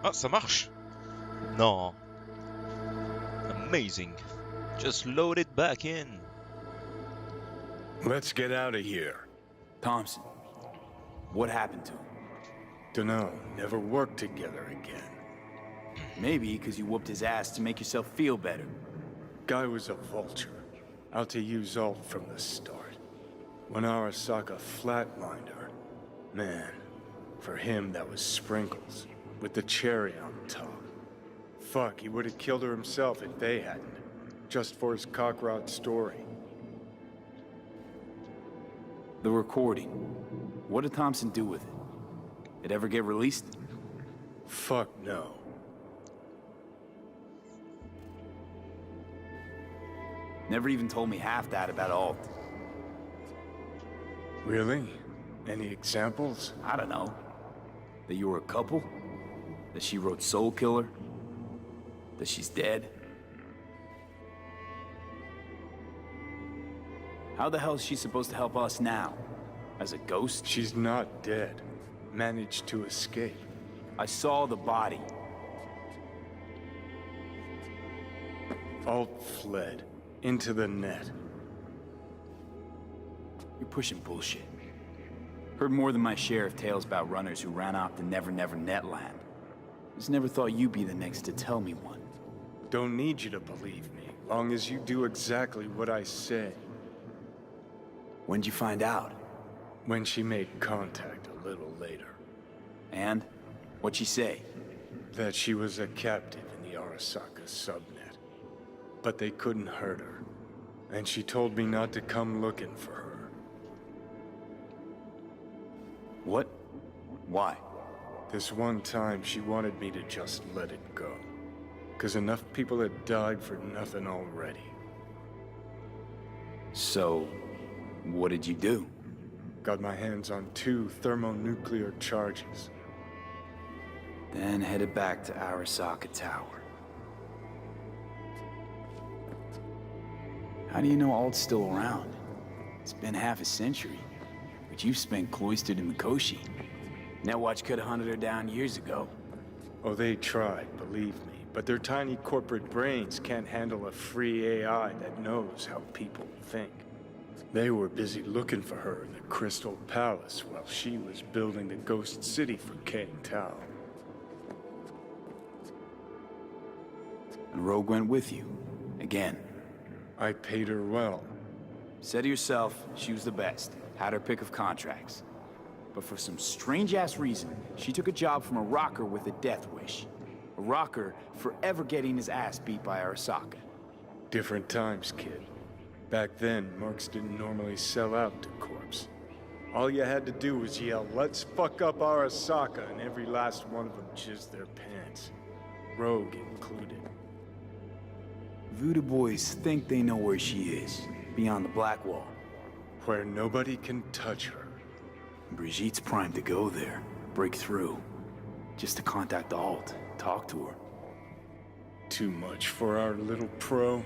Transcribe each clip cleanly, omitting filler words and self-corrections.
Ah, ça marche? Non. Amazing. Just load it back in. Let's get out of here. Thompson, what happened to him? Dunno, never worked together again. Maybe because you whooped his ass to make yourself feel better. Guy was a vulture. Out to use Alt from the start. When Arasaka flatlined her, man, for him that was sprinkles, with the cherry on top. Fuck, he would have killed her himself if they hadn't. Just for his cockroach story. The recording. What did Thompson do with it? It ever get released? Fuck no. Never even told me half that about Alt. Really? Any examples? I don't know. That you were a couple? That she wrote Soul Killer? That she's dead? How the hell is she supposed to help us now? As a ghost? She's not dead. Managed to escape. I saw the body. Alt fled. Into the net. You're pushing bullshit. Heard more than my share of tales about runners who ran off to Never Never Netland. Just never thought you'd be the next to tell me one. Don't need you to believe me, long as you do exactly what I say. When'd you find out? When she made contact a little later. And? What'd she say? That she was a captive in the Arasaka subnet. But they couldn't hurt her. And she told me not to come looking for her. What? Why? This one time she wanted me to just let it go. 'Cause enough people had died for nothing already. So, what did you do? Got my hands on 2 thermonuclear charges. Then headed back to Arasaka Tower. How do you know Alt's still around? It's been half a century, but you've spent cloistered in Mikoshi. Netwatch could have hunted her down years ago. Oh, they tried, believe me. But their tiny corporate brains can't handle a free AI that knows how people think. They were busy looking for her in the Crystal Palace while she was building the Ghost City for Kang Tao. And Rogue went with you. Again. I paid her well. Said herself she was the best. Had her pick of contracts. But for some strange-ass reason, she took a job from a rocker with a death wish. A rocker forever getting his ass beat by Arasaka. Different times, kid. Back then, mercs didn't normally sell out to corpse. All you had to do was yell, "Let's fuck up Arasaka," and every last one of them jizzed their pants. Rogue included. Voodoo boys think they know where she is, beyond the Black Wall. Where nobody can touch her. Brigitte's primed to go there, break through. Just to contact Alt, talk to her. Too much for our little pro.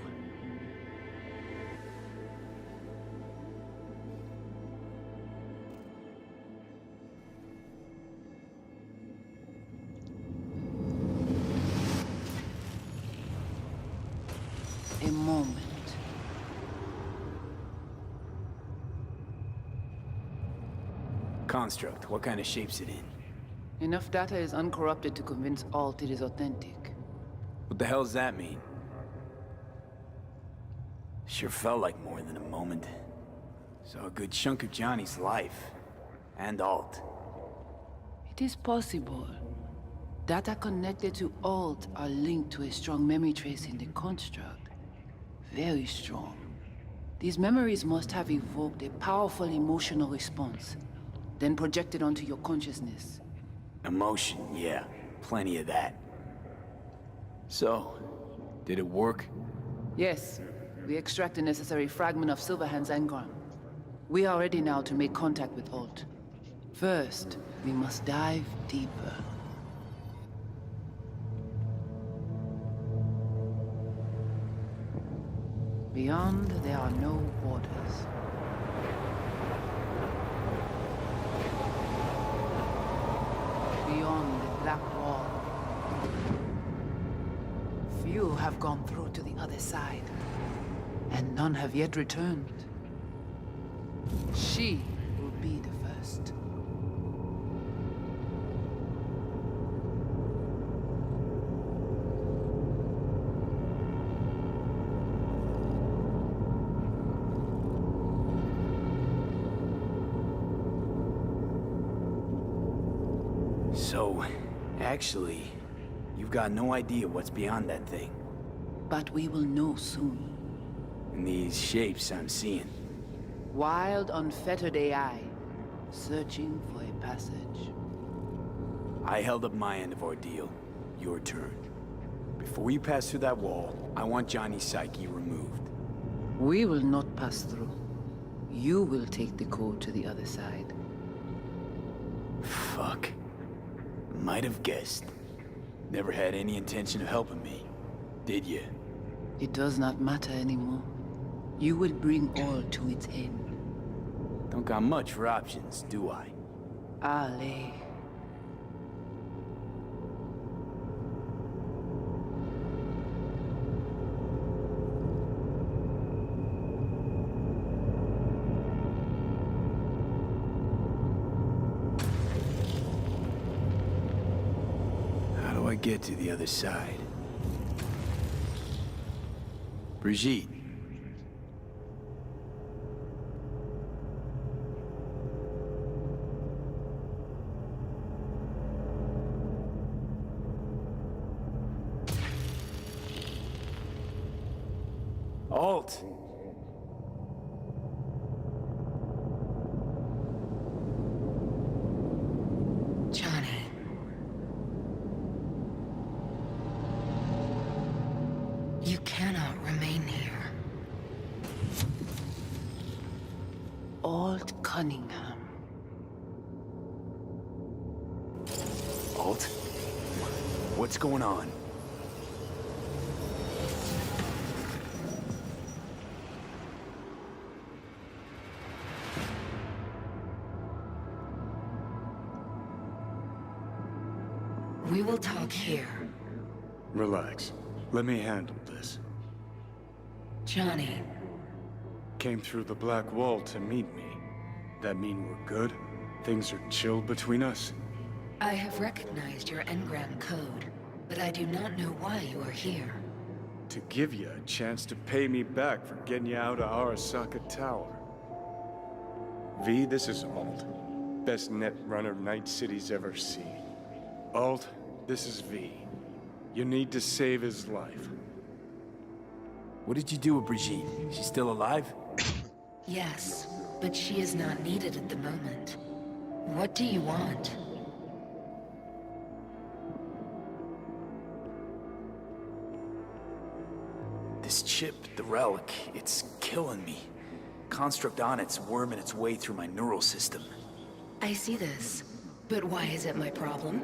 A moment. Construct, what kind of shape's it in? Enough data is uncorrupted to convince Alt it is authentic. What the hell does that mean? Sure felt like more than a moment. Saw a good chunk of Johnny's life. And Alt. It is possible. Data connected to Alt are linked to a strong memory trace in the construct. Very strong. These memories must have evoked a powerful emotional response, then projected onto your consciousness. Emotion, yeah. Plenty of that. So, did it work? Yes, we extract the necessary fragment of Silverhand's engram. We are ready now to make contact with Alt. First, we must dive deeper. Beyond, there are no borders. Beyond the Black Wall, have gone through to the other side, and none have yet returned. She will be the first. So, actually, you've got no idea what's beyond that thing. But we will know soon. And these shapes I'm seeing. Wild, unfettered AI, searching for a passage. I held up my end of our deal. Your turn. Before you pass through that wall, I want Johnny's psyche removed. We will not pass through. You will take the code to the other side. Fuck. Might have guessed. Never had any intention of helping me, did you? It does not matter anymore. You will bring all to its end. Don't got much for options, do I? Ale. How do I get to the other side? Brigitte. Alt. Johnny. You cannot remain here. Alt Cunningham. Alt? What's going on? We will talk here. Relax. Let me handle this. Johnny, Came through the Black Wall to meet me. That mean we're good? Things are chill between us? I have recognized your engram code, but I do not know why you are here. To give you a chance to pay me back for getting you out of Arasaka Tower. V, this is Alt. Best net runner Night City's ever seen. Alt, this is V. You need to save his life. What did you do with Brigitte? She's still alive? Yes, but she is not needed at the moment. What do you want? This chip, the relic, it's killing me. Construct on it's worming its way through my neural system. I see this, but why is it my problem?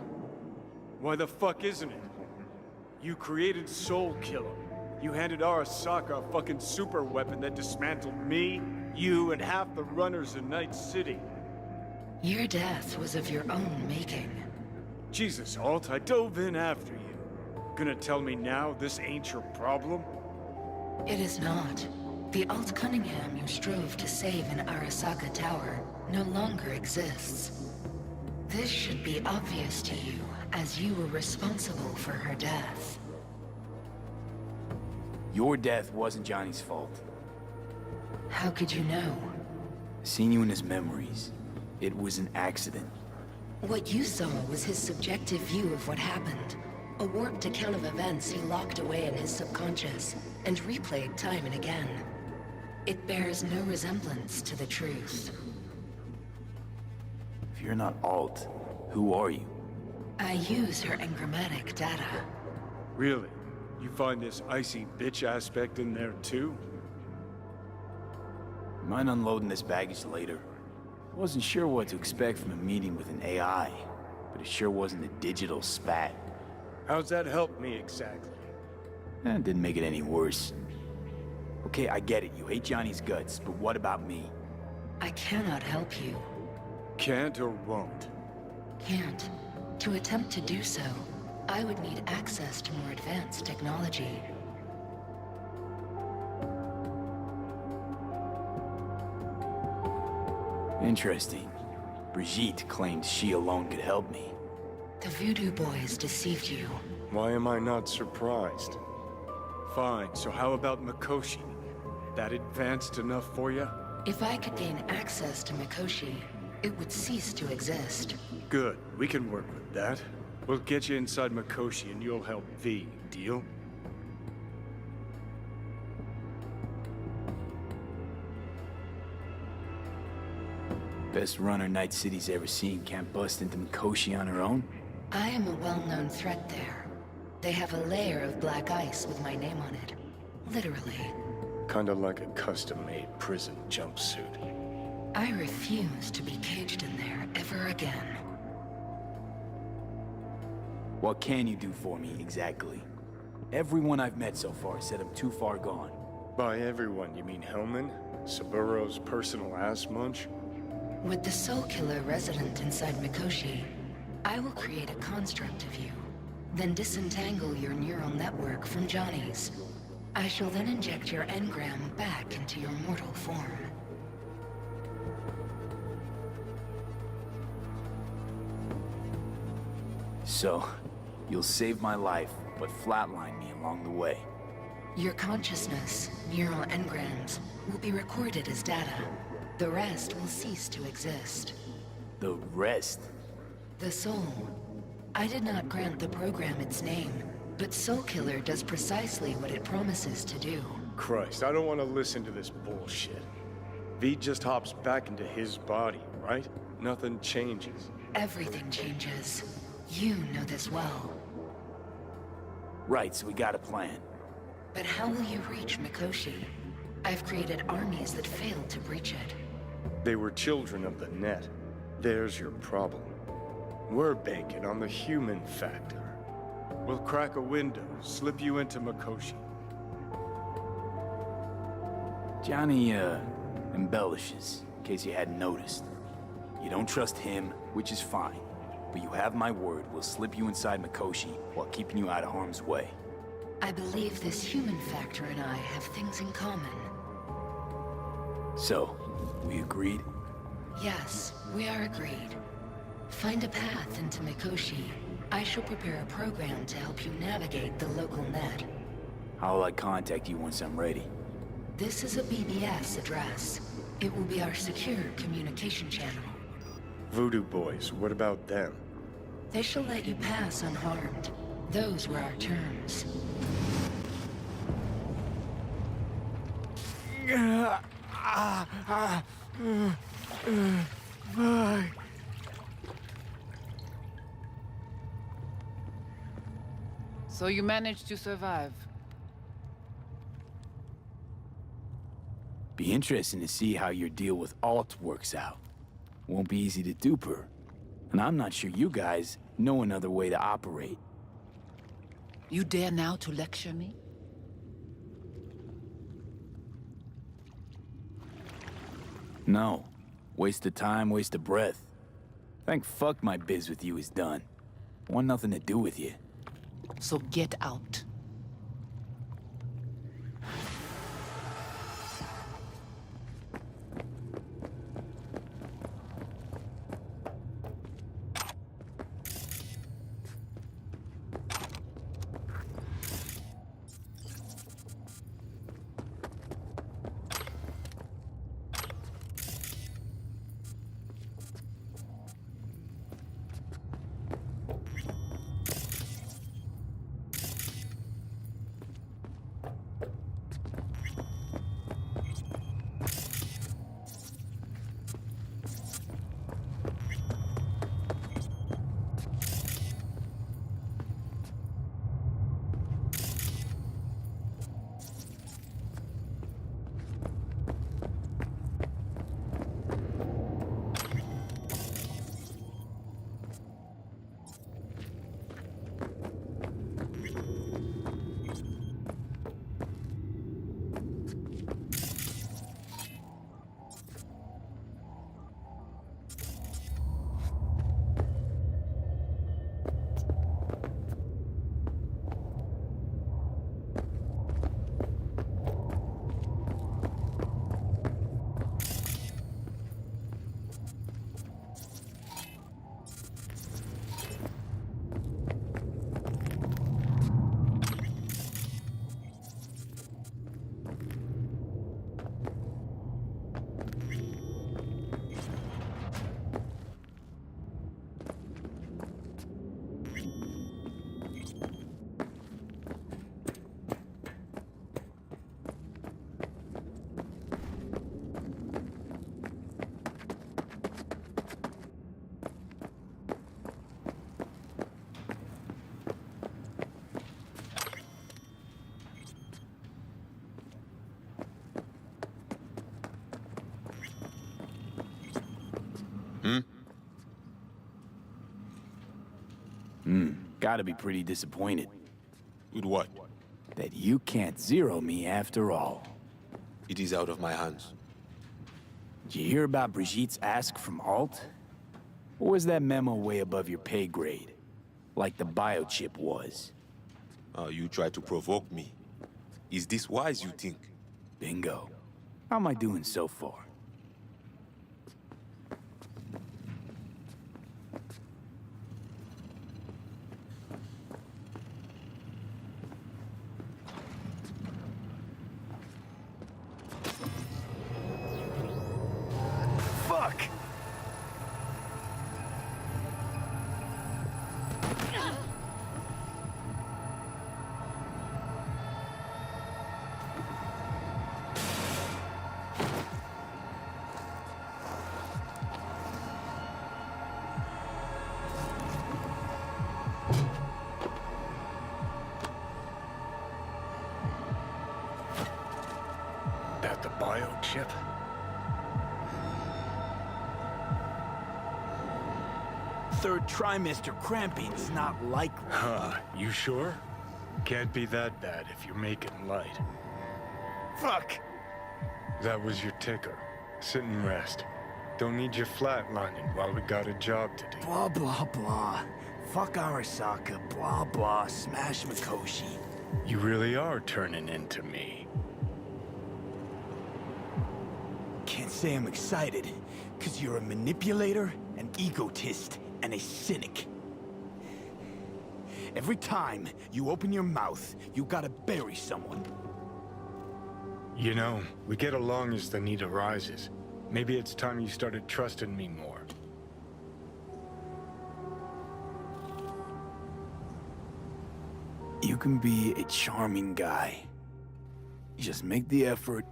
Why the fuck isn't it? You created Soul Killer. You handed Arasaka a fucking super weapon that dismantled me, you, and half the runners in Night City. Your death was of your own making. Jesus, Alt, I dove in after you. Gonna tell me now this ain't your problem? It is not. The Alt Cunningham you strove to save in Arasaka Tower no longer exists. This should be obvious to you, as you were responsible for her death. Your death wasn't Johnny's fault. How could you know? Seen you in his memories. It was an accident. What you saw was his subjective view of what happened. A warped account of events he locked away in his subconscious and replayed time and again. It bears no resemblance to the truth. If you're not Alt, who are you? I use her engrammatic data. Really? You find this icy bitch aspect in there too? Mind unloading this baggage later. Wasn't sure what to expect from a meeting with an AI, but it sure wasn't a digital spat. How's that help me exactly? Didn't make it any worse. Okay, I get it. You hate Johnny's guts, but what about me? I cannot help you. Can't or won't? Can't. To attempt to do so, I would need access to more advanced technology. Interesting. Brigitte claimed she alone could help me. The voodoo boys deceived you. Why am I not surprised? Fine, so how about Mikoshi? That advanced enough for you? If I could gain access to Mikoshi, it would cease to exist. Good, we can work with that. We'll get you inside Mikoshi and you'll help V, deal? Best runner Night City's ever seen can't bust into Mikoshi on her own? I am a well-known threat there. They have a layer of black ice with my name on it. Literally. Kinda like a custom-made prison jumpsuit. I refuse to be caged in there ever again. What can you do for me, exactly? Everyone I've met so far said I'm too far gone. By everyone, you mean Hellman? Saburo's personal ass munch? With the Soul Killer resident inside Mikoshi, I will create a construct of you, then disentangle your neural network from Johnny's. I shall then inject your engram back into your mortal form. So, you'll save my life, but flatline me along the way. Your consciousness, neural engrams, will be recorded as data. The rest will cease to exist. The rest? The soul. I did not grant the program its name, but Soul Killer does precisely what it promises to do. Christ, I don't want to listen to this bullshit. V just hops back into his body, right? Nothing changes. Everything changes. You know this well. Right, so we got a plan. But how will you reach Mikoshi? I've created armies that failed to breach it. They were children of the net. There's your problem. We're banking on the human factor. We'll crack a window, slip you into Mikoshi. Johnny, embellishes, in case you hadn't noticed. You don't trust him, which is fine. But you have my word, we'll slip you inside Mikoshi while keeping you out of harm's way. I believe this human factor and I have things in common. So, we agreed? Yes, we are agreed. Find a path into Mikoshi. I shall prepare a program to help you navigate the local net. How will I contact you once I'm ready? This is a BBS address. It will be our secure communication channel. Voodoo boys, what about them? They shall let you pass unharmed. Those were our terms. So you managed to survive. Be interesting to see how your deal with Alt works out. Won't be easy to dupe her. And I'm not sure you guys know another way to operate. You dare now to lecture me? No. Waste of time, waste of breath. Thank fuck my biz with you is done. Want nothing to do with you. So get out. Gotta be pretty disappointed With what? that you can't zero me after all. It is out of my hands. Did you hear about Brigitte's ask from Alt? Or was that memo way above your pay grade? Like the biochip was? You try to provoke me. Is this wise, you think? Bingo. How am I doing so far? Fuck! That the biochip? Third trimester cramping's not likely. Huh, you sure? Can't be that bad if you're making light. Fuck! That was your ticker. Sit and rest. Don't need you flatlining while we got a job to do. Blah, blah, blah. Fuck Arasaka, blah, blah, smash Mikoshi. You really are turning into me. Can't say I'm excited, cause you're a manipulator, an egotist, and a cynic. Every time you open your mouth, you gotta bury someone. You know, we get along as the need arises. Maybe it's time you started trusting me more. You can be a charming guy. Just make the effort,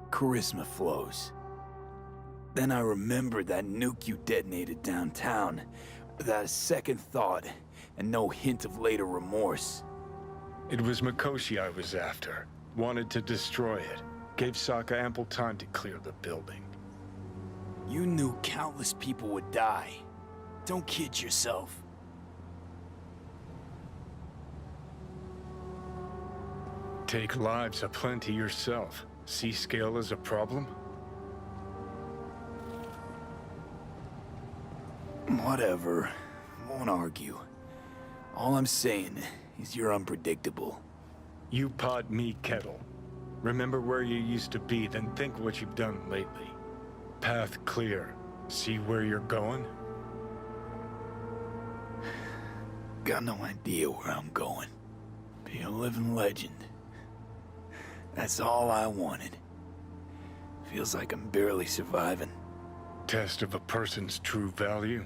charisma flows. Then I remembered that nuke you detonated downtown, without a second thought, and no hint of later remorse. It was Mikoshi I was after. Wanted to destroy it. Gave Sokka ample time to clear the building. You knew countless people would die. Don't kid yourself. Take lives aplenty yourself. See scale as a problem? Whatever. Won't argue. All I'm saying is you're unpredictable. You pod me, Kettle. Remember where you used to be, then think what you've done lately. Path clear. See where you're going? Got no idea where I'm going. Be a living legend. That's all I wanted. Feels like I'm barely surviving. Test of a person's true value?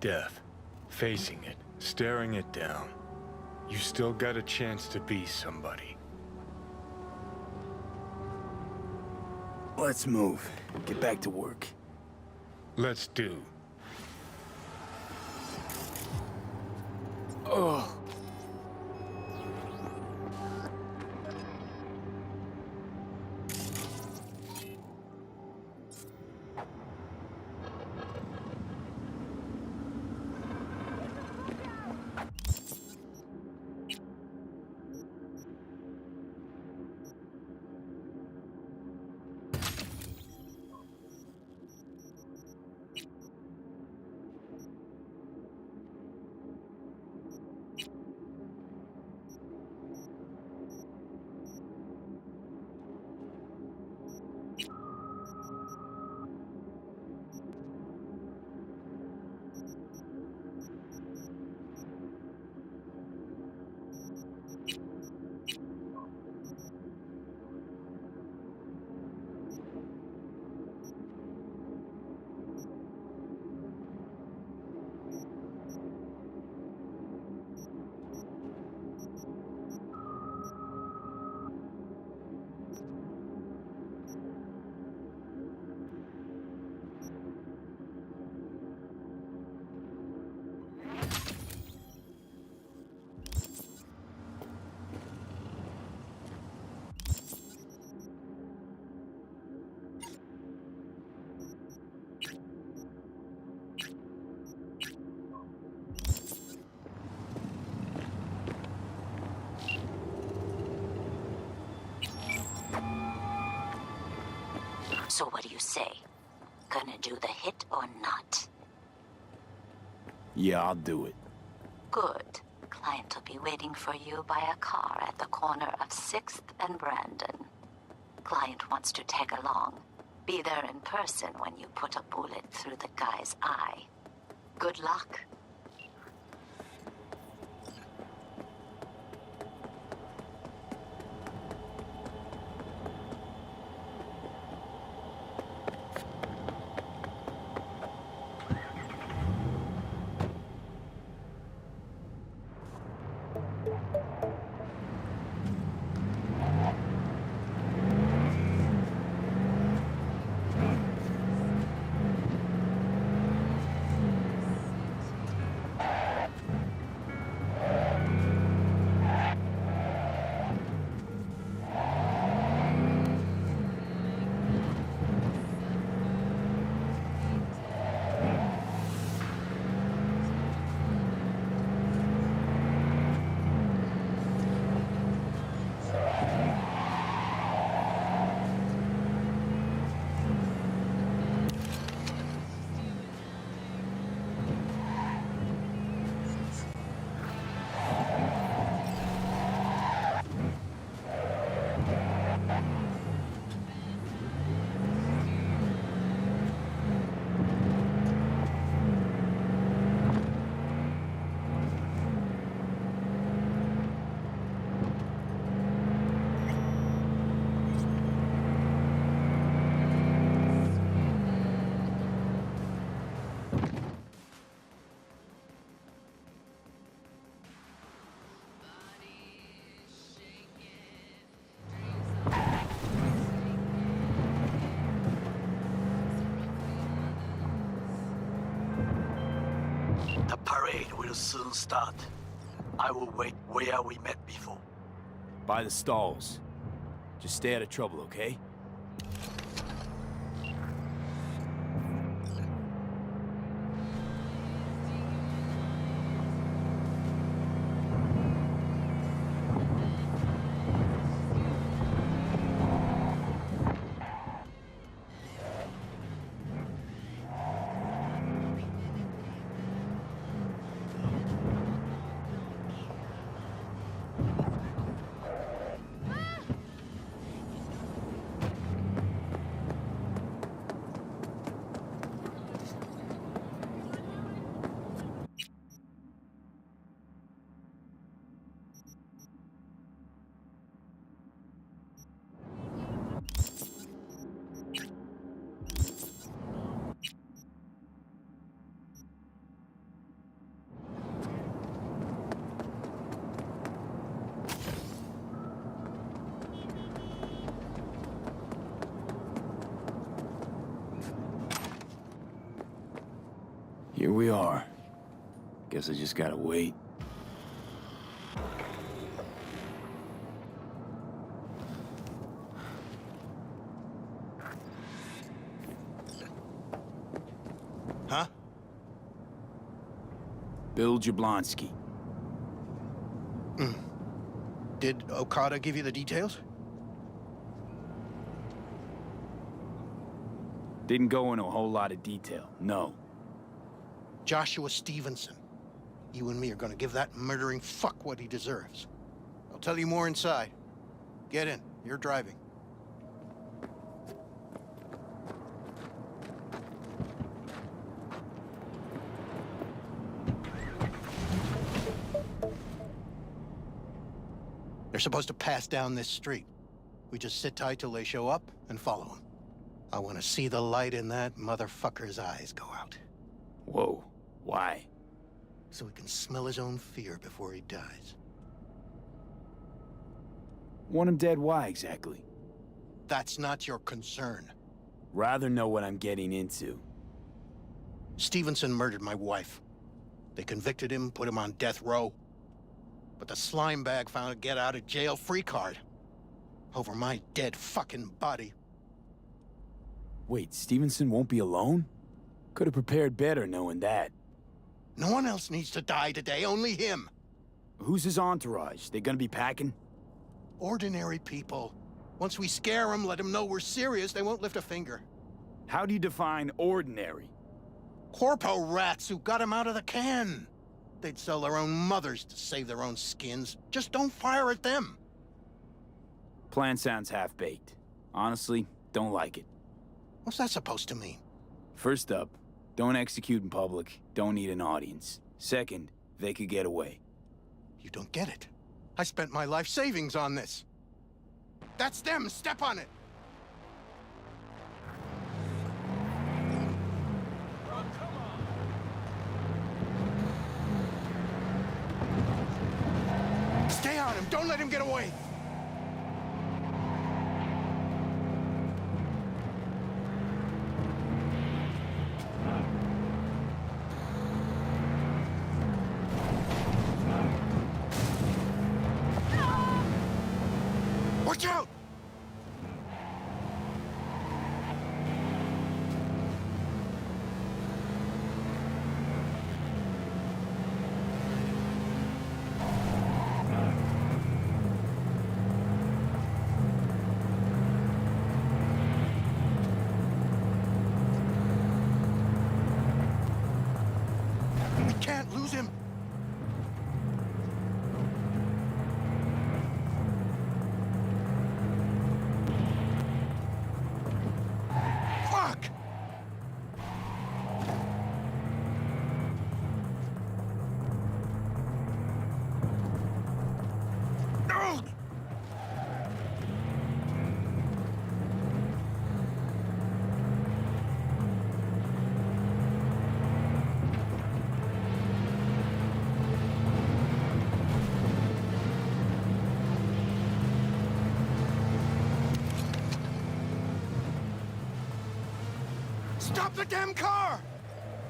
Death. Facing it, staring it down. You still got a chance to be somebody. Let's move. Get back to work. Let's do. Oh. So what do you say? Gonna do the hit or not? Yeah, I'll do it. Good. Client will be waiting for you by a car at the corner of 6th and Brandon. Client wants to tag along. Be there in person when you put a bullet through the guy's eye. Good luck. The parade will soon start. I will wait where we met before. By the stalls. Just stay out of trouble, okay? Here we are. Guess I just gotta wait. Huh? Bill Jablonski. Did Okada give you the details? Didn't go into a whole lot of detail, no. Joshua Stevenson. You and me are gonna give that murdering fuck what he deserves. I'll tell you more inside. Get in. You're driving. They're supposed to pass down this street. We just sit tight till they show up and follow them. I want to see the light in that motherfucker's eyes go out. Whoa, why? So he can smell his own fear before he dies. Want him dead, why exactly? That's not your concern. Rather know what I'm getting into. Stevenson murdered my wife. They convicted him, put him on death row. But the slime bag found a get-out-of-jail-free card. Over my dead fucking body. Wait, Stevenson won't be alone? Could have prepared better knowing that. No one else needs to die today, only him. Who's his entourage? They gonna be packing? Ordinary people. Once we scare them, let them know we're serious, they won't lift a finger. How do you define ordinary? Corpo rats who got them out of the can. They'd sell their own mothers to save their own skins. Just don't fire at them. Plan sounds half-baked. Honestly, don't like it. What's that supposed to mean? First up, don't execute in public, don't need an audience. Second, they could get away. You don't get it. I spent my life savings on this. That's them, step on it! Stay on him, don't let him get away! Watch out! We can't lose him. Fuck! No! Stop the damn car!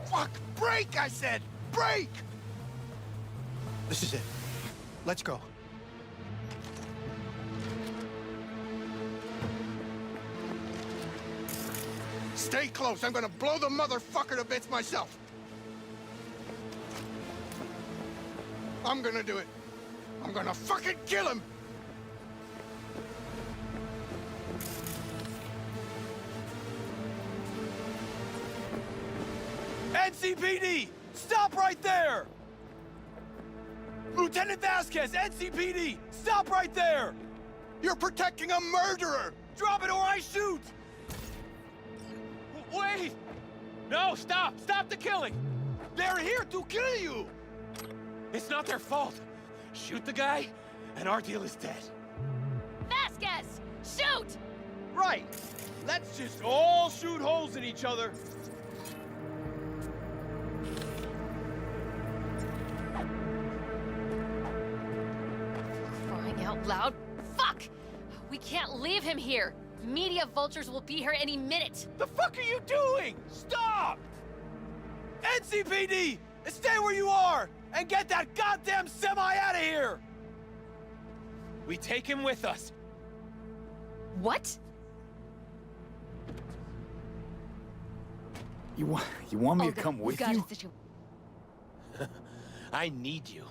Fuck! Brake, I said! Brake! This is it. Let's go. Stay close. I'm gonna blow the motherfucker to bits myself. I'm gonna do it. I'm gonna fucking kill him! NCPD! Stop right there! Lieutenant Vasquez, NCPD! Stop right there! You're protecting a murderer! Drop it or I shoot! Wait! No, stop! Stop the killing! They're here to kill you! It's not their fault. Shoot the guy, and our deal is dead. Vasquez! Shoot! Right! Let's just all shoot holes in each other. Crying out loud. Fuck! We can't leave him here. Media vultures will be here any minute. The fuck are you doing? Stop! NCPD! Stay where you are! And get that goddamn semi out of here! We take him with us. What? You want me to come with you? I need you.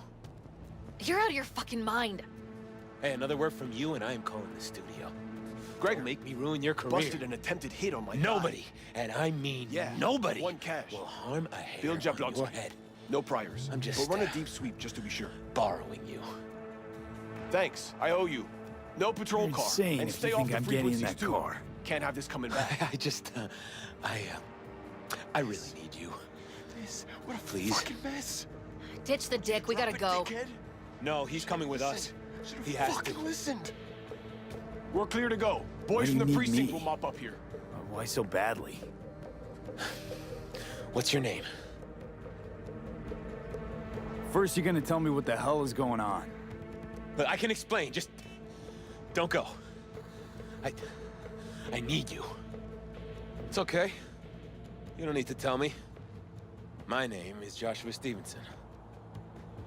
You're out of your fucking mind. Hey, another word from you and I am calling the studio. Greg, make me ruin your career. Busted an attempted hit on my Nobody, and I mean nobody, one cash. will harm a hair Field job on your head. No priors. I'm just But run a deep sweep just to be sure. borrowing you. Thanks, I owe you. No patrol You're car. insane And if stay you off think the I'm getting in frequencies that too. car. Can't have this coming back. I really need you. What a Please. fucking mess. Ditch the dick, we gotta go. No, he's coming with us. He has to. Fucking listened. We're clear to go. Why Boys do from you the need precinct me? will mop up here. Why so badly? What's your name? First, you're gonna tell me what the hell is going on. But I can explain. Just don't go. I need you. It's okay. You don't need to tell me. My name is Joshua Stevenson.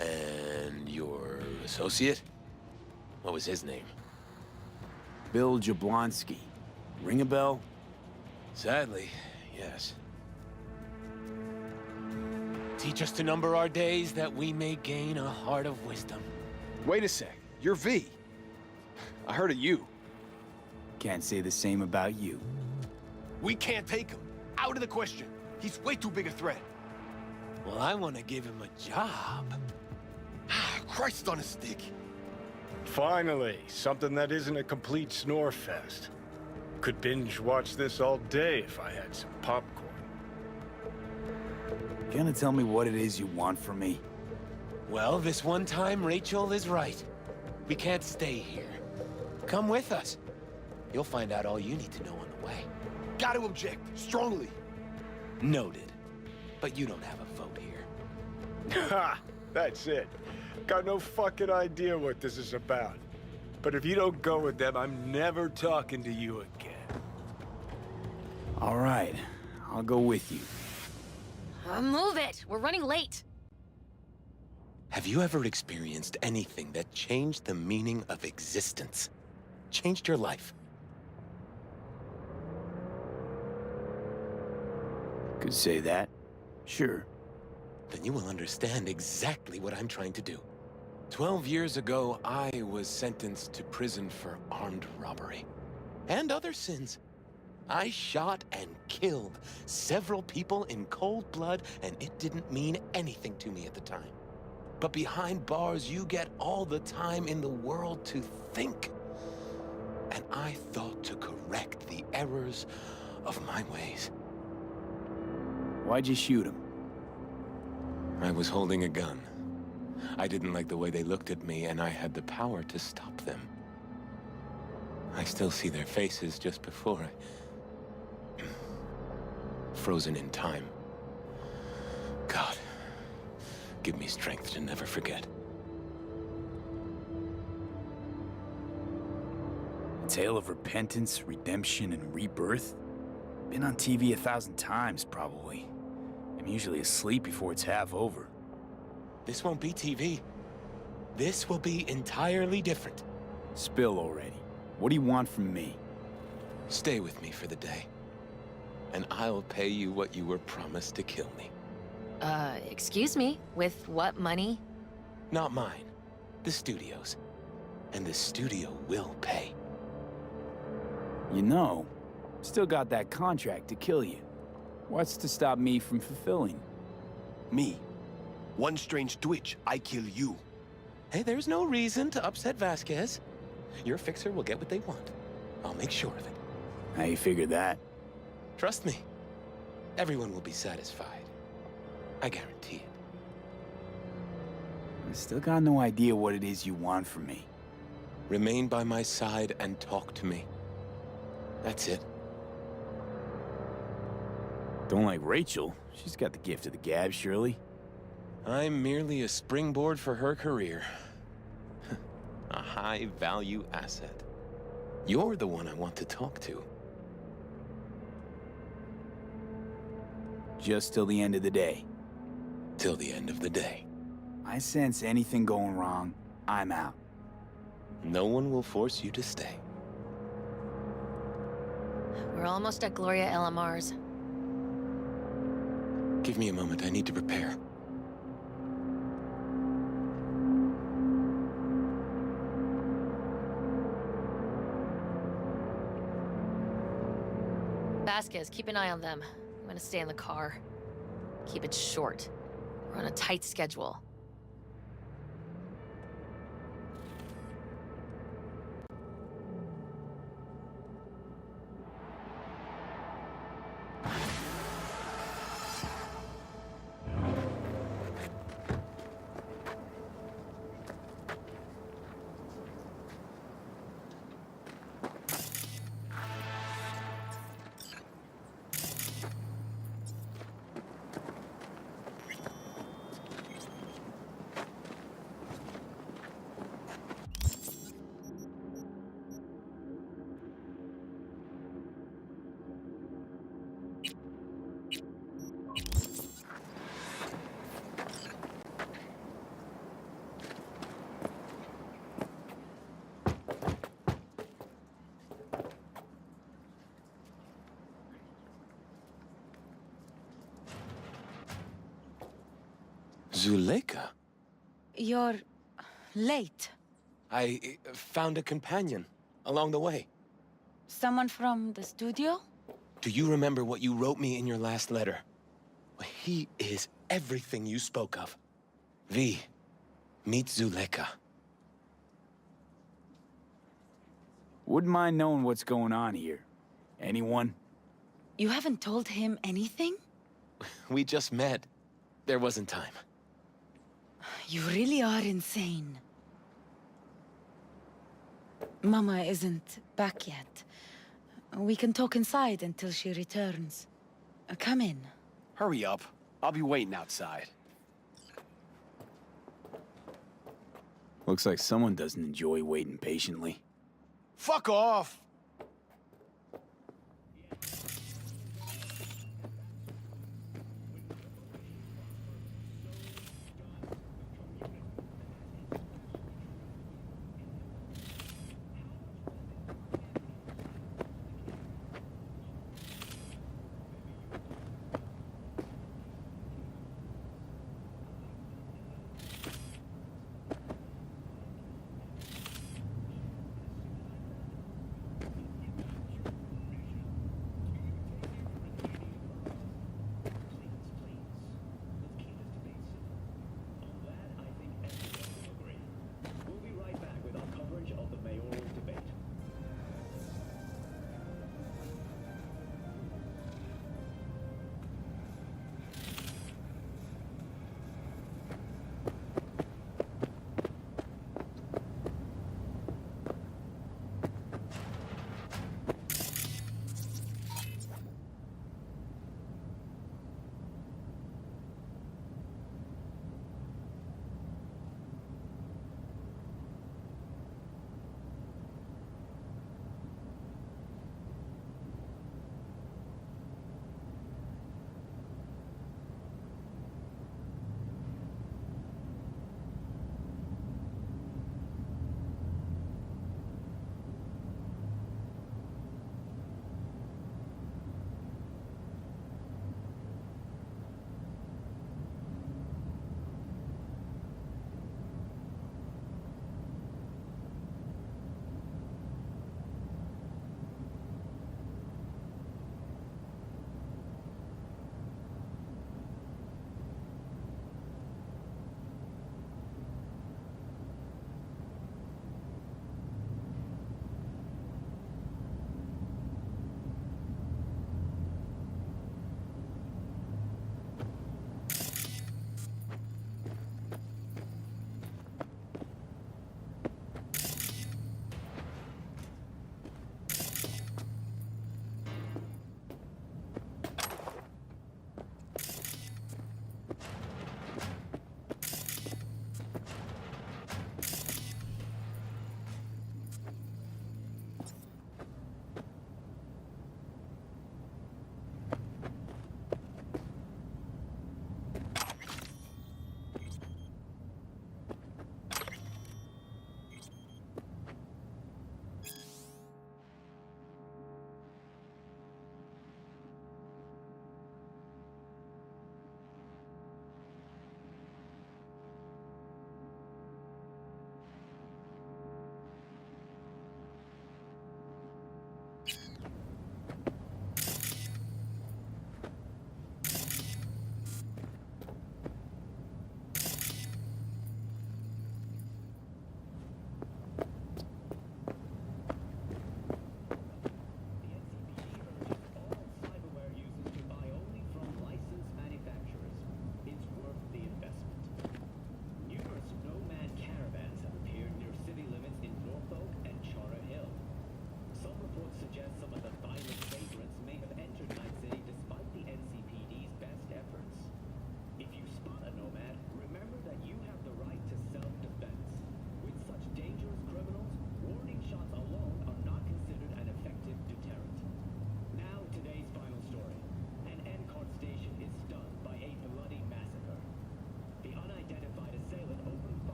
And your associate? What was his name? Bill Jablonski. Ring a bell? Sadly, yes. Teach us to number our days that we may gain a heart of wisdom. Wait a sec. You're V. I heard of you. Can't say the same about you. We can't take him. Out of the question. He's way too big a threat. Well, I want to give him a job. Christ on a stick. Finally, something that isn't a complete snore fest. Could binge watch this all day if I had some popcorn. Gonna tell me what it is you want from me? Well, this one time, Rachel is right. We can't stay here. Come with us. You'll find out all you need to know on the way. Gotta object, strongly. Noted. But you don't have a vote here. Ha! That's it. Got no fucking idea what this is about. But if you don't go with them, I'm never talking to you again. All right, I'll go with you. Move it! We're running late! Have you ever experienced anything that changed the meaning of existence? Changed your life? Could say that. Sure. Then you will understand exactly what I'm trying to do. 12 years ago, I was sentenced to prison for armed robbery. And other sins. I shot and killed several people in cold blood, and it didn't mean anything to me at the time. But behind bars, you get all the time in the world to think. And I thought to correct the errors of my ways. Why'd you shoot him? I was holding a gun. I didn't like the way they looked at me, and I had the power to stop them. I still see their faces just before I... frozen in time. God, give me strength to never forget. A tale of repentance, redemption, and rebirth? Been on TV 1,000 times, probably. I'm usually asleep before it's half over. This won't be TV. This will be entirely different. Spill already. What do you want from me? Stay with me for the day. And I'll pay you what you were promised to kill me. Excuse me? With what money? Not mine. The studio's. And the studio will pay. You know, still got that contract to kill you. What's to stop me from fulfilling? Me. One strange twitch, I kill you. Hey, there's no reason to upset Vasquez. Your fixer will get what they want. I'll make sure of it. How you figure that? Trust me. Everyone will be satisfied. I guarantee it. I still got no idea what it is you want from me. Remain by my side and talk to me. That's it. Don't like Rachel. She's got the gift of the gab, surely. I'm merely a springboard for her career. A high-value asset. You're the one I want to talk to. Just till the end of the day. Till the end of the day. I sense anything going wrong, I'm out. No one will force you to stay. We're almost at Gloria LMR's. Give me a moment, I need to prepare. Vasquez, keep an eye on them. I'm gonna stay in the car. Keep it short. We're on a tight schedule. Zuleika? You're late. I found a companion along the way. Someone from the studio? Do you remember what you wrote me in your last letter? Well, he is everything you spoke of. V, meet Zuleka. Wouldn't mind knowing what's going on here. Anyone? You haven't told him anything? We just met. There wasn't time. You really are insane. Mama isn't back yet. We can talk inside until she returns. Come in. Hurry up. I'll be waiting outside. Looks like someone doesn't enjoy waiting patiently. Fuck off!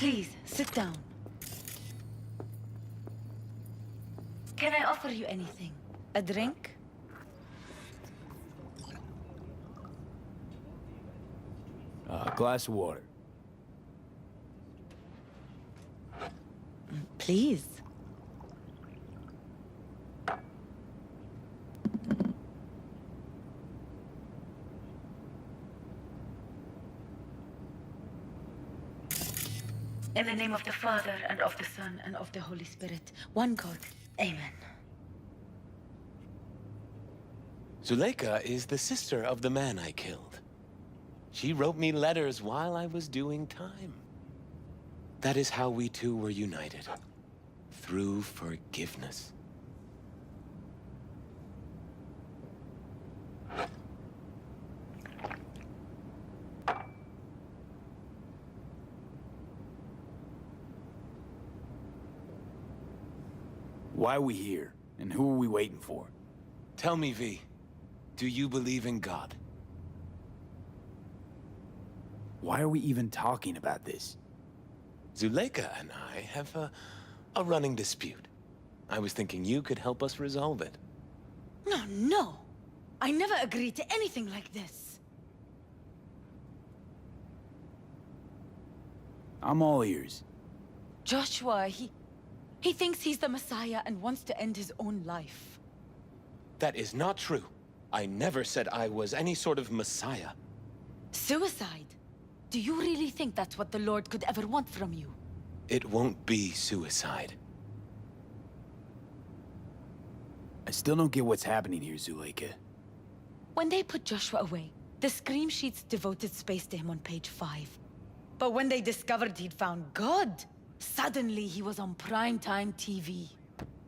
Please, sit down. Can I offer you anything? A drink? A glass of water. Please. In the name of the Father, and of the Son, and of the Holy Spirit, one God. Amen. Zuleika is the sister of the man I killed. She wrote me letters while I was doing time. That is how we two were united. Through forgiveness. Why are we here? And who are we waiting for? Tell me, V, do you believe in God? Why are we even talking about this? Zuleika and I have a running dispute. I was thinking you could help us resolve it. No. I never agreed to anything like this. I'm all ears. Joshua, he thinks he's the Messiah and wants to end his own life. That is not true. I never said I was any sort of Messiah. Suicide? Do you really think that's what the Lord could ever want from you? It won't be suicide. I still don't get what's happening here, Zuleika. When they put Joshua away, the scream sheets devoted space to him on page 5. But when they discovered he'd found God, suddenly he was on primetime TV.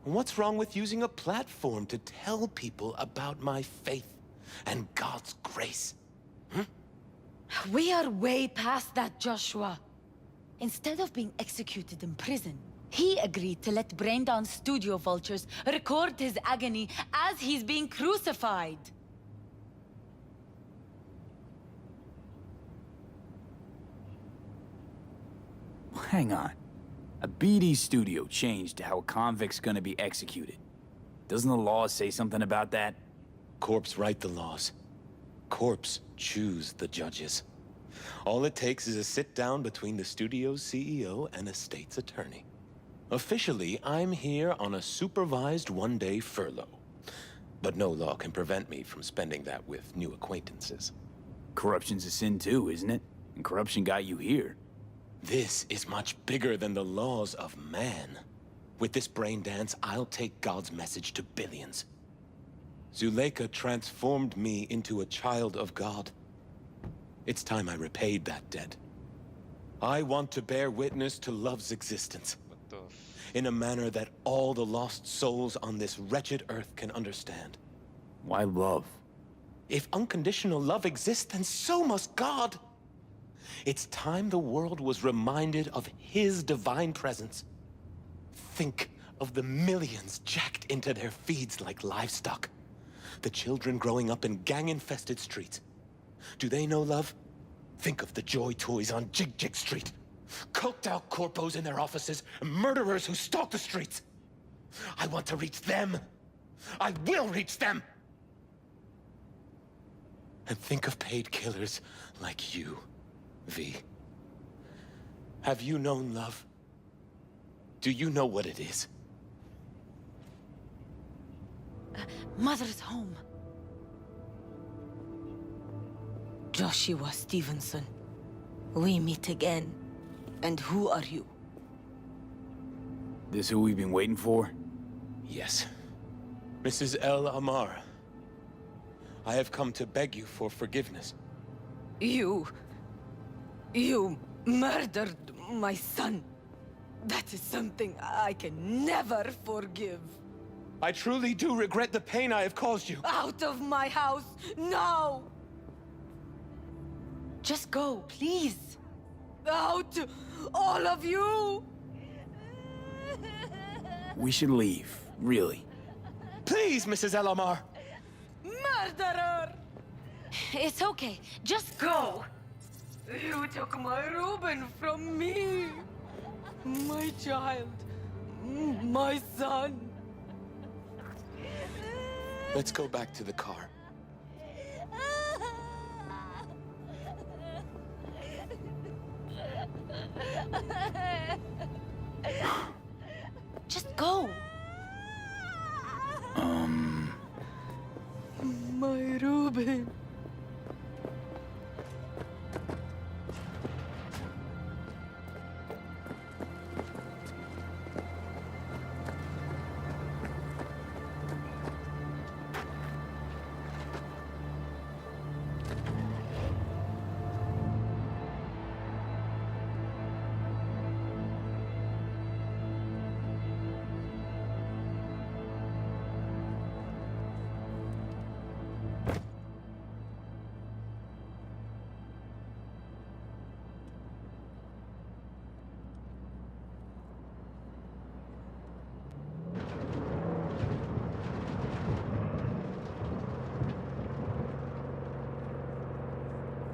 What's wrong with using a platform to tell people about my faith and God's grace? We are way past that, Joshua. Instead of being executed in prison, he agreed to let brain-down studio vultures record his agony as he's being crucified. Hang on. A BD studio changed how a convict's gonna be executed. Doesn't the law say something about that? Corps write the laws. Corps choose the judges. All it takes is a sit-down between the studio's CEO and a state's attorney. Officially, I'm here on a supervised one-day furlough. But no law can prevent me from spending that with new acquaintances. Corruption's a sin too, isn't it? And corruption got you here. This is much bigger than the laws of man. With this brain dance, I'll take God's message to billions. Zuleika transformed me into a child of God. It's time I repaid that debt. I want to bear witness to love's existence. In a manner that all the lost souls on this wretched earth can understand. Why love? If unconditional love exists, then so must God. It's time the world was reminded of His divine presence. Think of the millions jacked into their feeds like livestock. The children growing up in gang-infested streets. Do they know love? Think of the joy toys on Jig Jig Street. Coked-out corpos in their offices, and murderers who stalk the streets. I want to reach them. I will reach them! And think of paid killers like you, V. Have you known love? Do you know what it is? Mother's home. Joshua Stevenson. We meet again. And who are you? This who we've been waiting for? Yes. Mrs. El Amar. I have come to beg you for forgiveness. You murdered my son. That is something I can never forgive. I truly do regret the pain I have caused you. Out of my house, now! Just go, please. Out, all of you! We should leave, really. Please, Mrs. El Amar! Murderer! It's okay, just go. You took my Reuben from me. My child. My son. Let's go back to the car. Just go. My Ruben.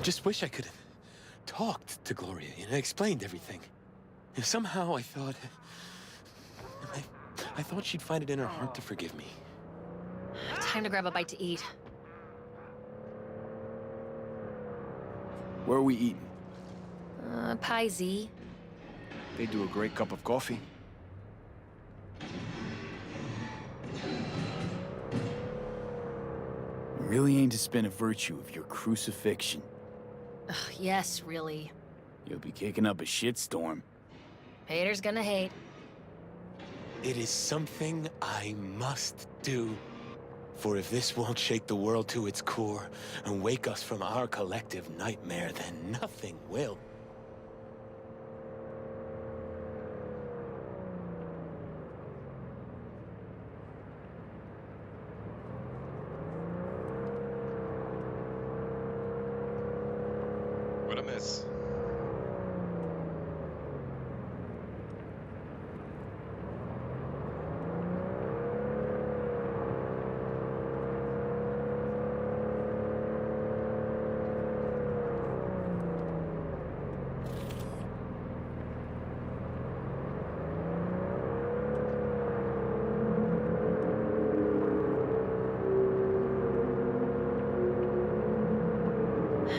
Just wish I could have talked to Gloria, explained everything. Somehow I thought... I thought she'd find it in her heart to forgive me. Time to grab a bite to eat. Where are we eating? Pie Z. They do a great cup of coffee. Really aim to spin a virtue of your crucifixion. Ugh, yes, really. You'll be kicking up a shitstorm. Haters gonna hate. It is something I must do. For if this won't shake the world to its core and wake us from our collective nightmare, then nothing will. What a miss.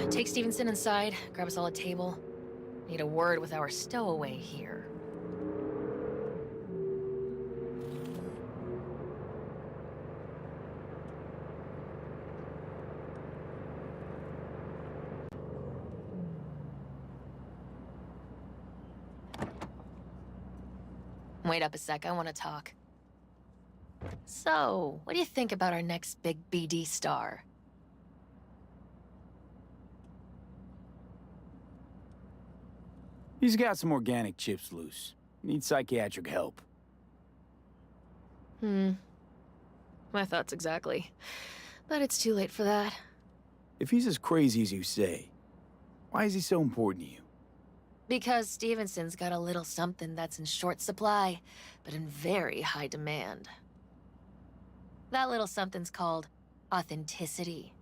Take Stevenson inside, grab us all a table. Need a word with our stowaway here. Wait up a sec, I want to talk. So, what do you think about our next big BD star? He's got some organic chips loose. Needs psychiatric help. My thoughts exactly. But it's too late for that. If he's as crazy as you say, why is he so important to you? Because Stevenson's got a little something that's in short supply, but in very high demand. That little something's called authenticity.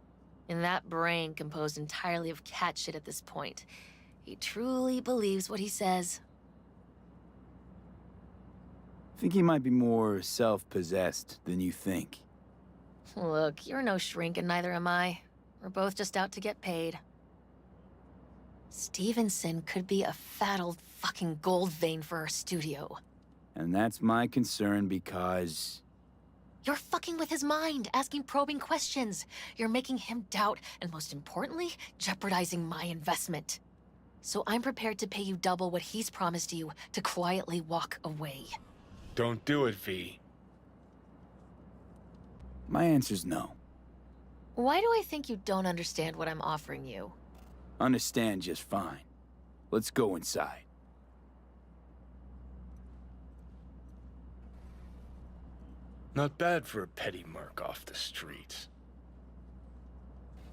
In that brain composed entirely of cat shit at this point, he truly believes what he says. I think he might be more self-possessed than you think. Look, you're no shrink and neither am I. We're both just out to get paid. Stevenson could be a fat old fucking gold vein for our studio. And that's my concern because... You're fucking with his mind, asking probing questions. You're making him doubt, and most importantly, jeopardizing my investment. So I'm prepared to pay you double what he's promised you to quietly walk away. Don't do it, V. My answer's no. Why do I think you don't understand what I'm offering you? Understand just fine. Let's go inside. Not bad for a petty merc off the streets.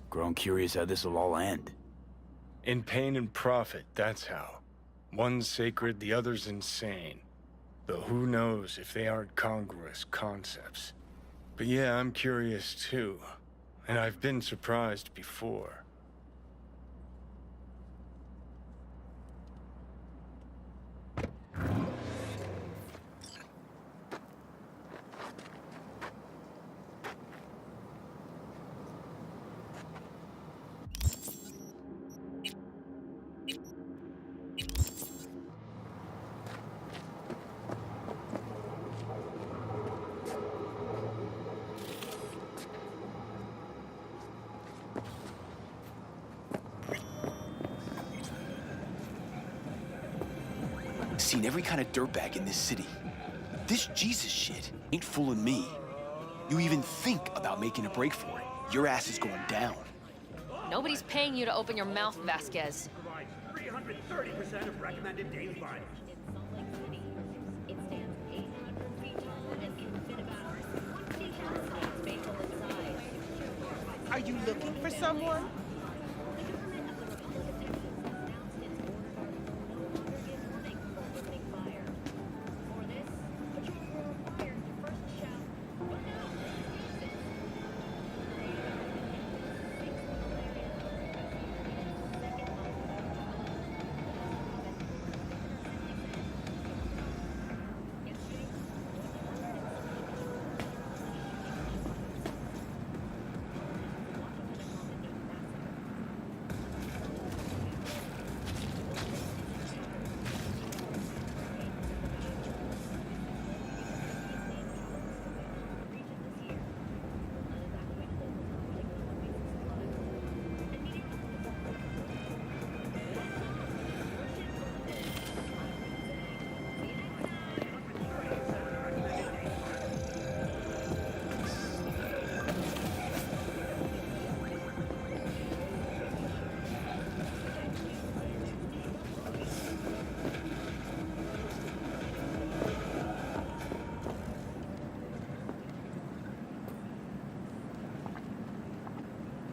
Grown curious how this'll all end. In pain and profit, that's how. One's sacred, the other's insane. Though who knows if they aren't congruous concepts. But yeah, I'm curious too. And I've been surprised before. seen every kind of dirtbag in this city. This Jesus shit ain't fooling me. You even think about making a break for it, your ass is going down. Nobody's paying you to open your mouth, Vasquez. 330% of recommended daily volume. Are you looking for someone?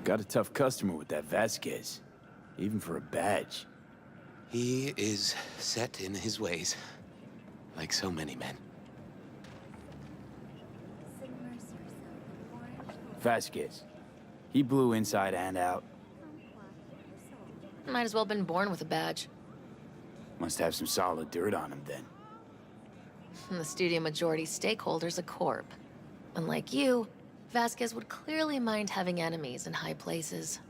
Got a tough customer with that Vasquez, even for a badge. He is set in his ways, like so many men. Vasquez. He blew inside and out. Might as well been born with a badge. Must have some solid dirt on him then. The studio majority stakeholder's a corp. Unlike you, Vasquez would clearly mind having enemies in high places.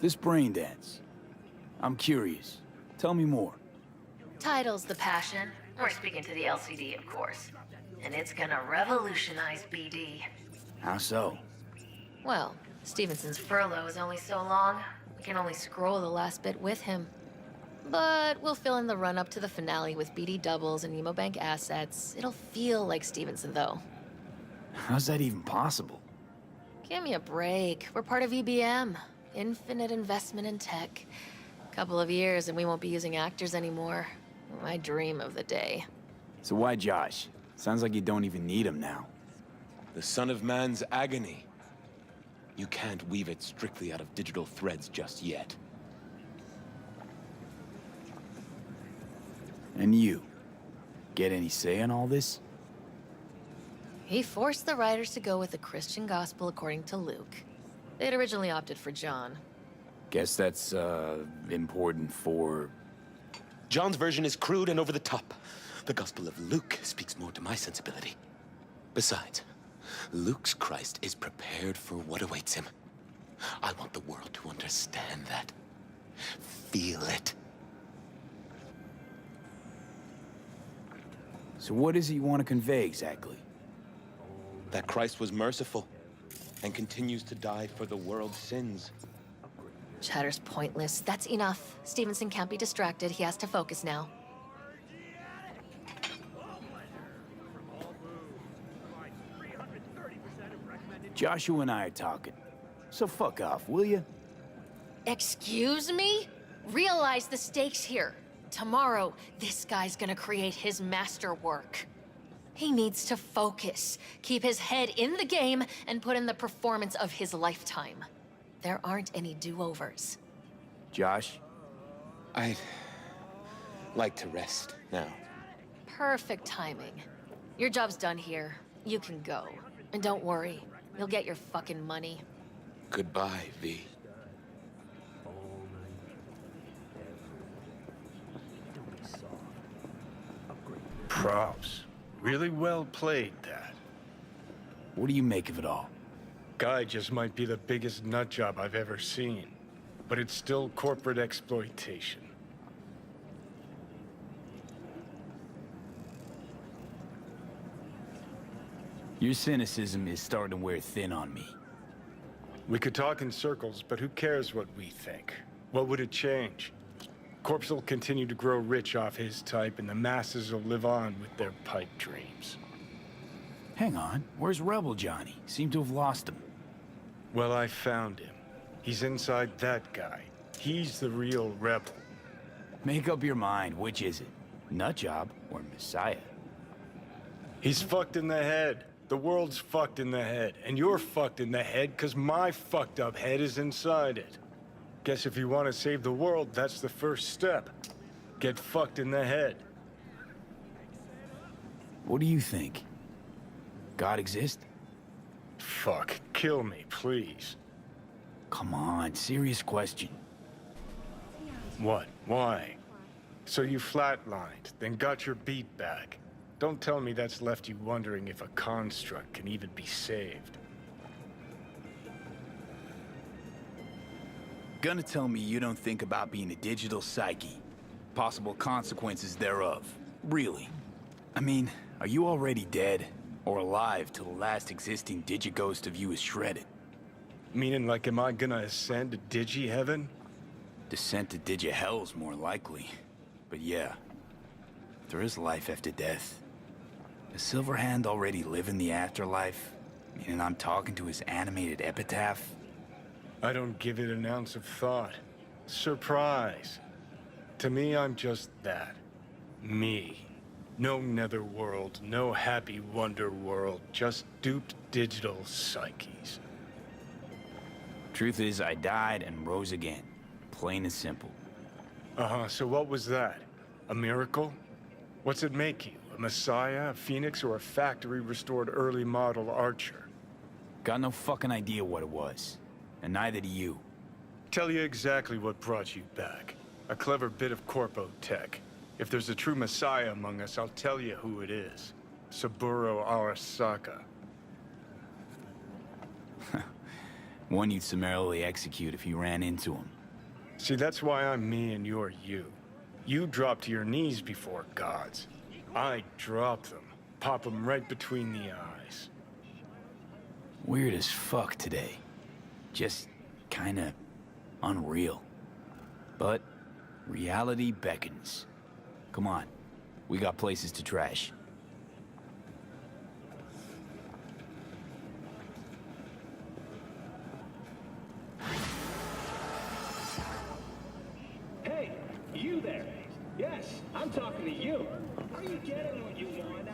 This brain dance. I'm curious. Tell me more. Title's the passion. We're speaking to the LCD, of course. And it's gonna revolutionize BD. How so? Well, Stevenson's furlough is only so long. We can only scroll the last bit with him. But we'll fill in the run-up to the finale with BD doubles and Nemobank assets. It'll feel like Stevenson, though. How's that even possible? Give me a break. We're part of EBM. Infinite investment in tech. Couple of years and we won't be using actors anymore. I dream of the day. So why Josh? Sounds like you don't even need him now. The son of man's agony. You can't weave it strictly out of digital threads just yet. And you? Get any say in all this? He forced the writers to go with the Christian gospel according to Luke. They'd originally opted for John. Guess that's, important for... John's version is crude and over the top. The Gospel of Luke speaks more to my sensibility. Besides, Luke's Christ is prepared for what awaits him. I want the world to understand that. Feel it. So what is it you want to convey exactly? That Christ was merciful and continues to die for the world's sins. Chatter's pointless. That's enough. Stevenson can't be distracted. He has to focus now. Joshua and I are talking. So fuck off, will you? Excuse me? Realize the stakes here. Tomorrow, this guy's gonna create his masterwork. He needs to focus, keep his head in the game, and put in the performance of his lifetime. There aren't any do-overs. Josh? I'd like to rest now. Perfect timing. Your job's done here. You can go. And don't worry, you'll get your fucking money. Goodbye, V. Props. Really well played, Dad. What do you make of it all? Guy just might be the biggest nut job I've ever seen. But it's still corporate exploitation. Your cynicism is starting to wear thin on me. We could talk in circles, but who cares what we think? What would it change? Corpse will continue to grow rich off his type, and the masses will live on with their pipe dreams. Hang on, where's Rebel Johnny? Seem to have lost him. Well, I found him. He's inside that guy. He's the real rebel. Make up your mind, which is it? Nutjob or Messiah? He's fucked in the head. The world's fucked in the head. And you're fucked in the head because my fucked up head is inside it. Guess if you want to save the world, that's the first step. Get fucked in the head. What do you think? God exist? Fuck. Kill me, please. Come on, serious question. What? Why? So you flatlined, then got your beat back. Don't tell me that's left you wondering if a construct can even be saved. Gonna tell me you don't think about being a digital psyche? Possible consequences thereof. Really? I mean, are you already dead? Or alive till the last existing digighost of you is shredded? Meaning like, am I gonna ascend to digi-heaven? Descent to digi-hell's more likely. But yeah, there is life after death. Does Silverhand already live in the afterlife? Meaning I'm talking to his animated epitaph? I don't give it an ounce of thought. Surprise. To me, I'm just that. Me. No netherworld, no happy wonder world, just duped digital psyches. Truth is, I died and rose again. Plain and simple. Uh-huh, so what was that? A miracle? What's it make you? A messiah, a phoenix, or a factory-restored early model archer? Got no fucking idea what it was. And neither do you. Tell you exactly what brought you back. A clever bit of corpo tech. If there's a true messiah among us, I'll tell you who it is. Saburo Arasaka. One you'd summarily execute if you ran into him. See, that's why I'm me and you're you. You drop to your knees before gods. I drop them. Pop them right between the eyes. Weird as fuck today. Just kinda unreal. But reality beckons. Come on, we got places to trash. Hey, you there. Yes, I'm talking to you. Are you getting what you want?